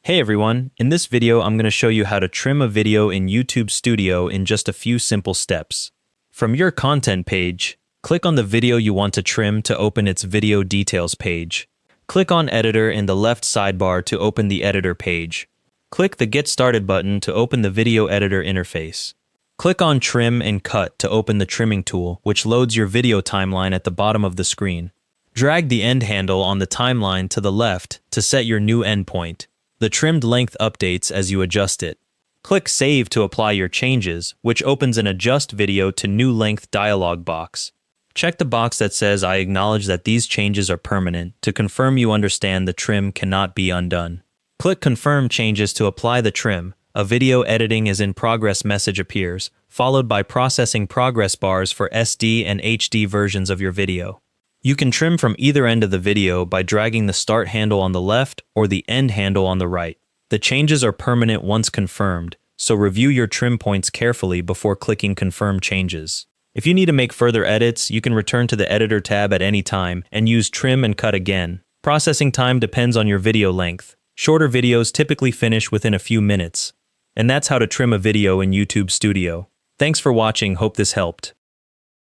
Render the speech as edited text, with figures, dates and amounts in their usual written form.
Hey everyone, in this video I'm going to show you how to trim a video in YouTube Studio in just a few simple steps. From your content page, click on the video you want to trim to open its video details page. Click on Editor in the left sidebar to open the editor page. Click the Get Started button to open the video editor interface. Click on Trim and Cut to open the trimming tool, which loads your video timeline at the bottom of the screen. Drag the end handle on the timeline to the left to set your new endpoint. The trimmed length updates as you adjust it. Click Save to apply your changes, which opens an Adjust Video to New Length dialog box. Check the box that says I acknowledge that these changes are permanent to confirm you understand the trim cannot be undone. Click Confirm Changes to apply the trim. A video editing is in progress message appears, followed by processing progress bars for SD and HD versions of your video. You can trim from either end of the video by dragging the start handle on the left or the end handle on the right. The changes are permanent once confirmed, so review your trim points carefully before clicking Confirm Changes. If you need to make further edits, you can return to the Editor tab at any time and use Trim and Cut again. Processing time depends on your video length. Shorter videos typically finish within a few minutes. And that's how to trim a video in YouTube Studio. Thanks for watching, hope this helped.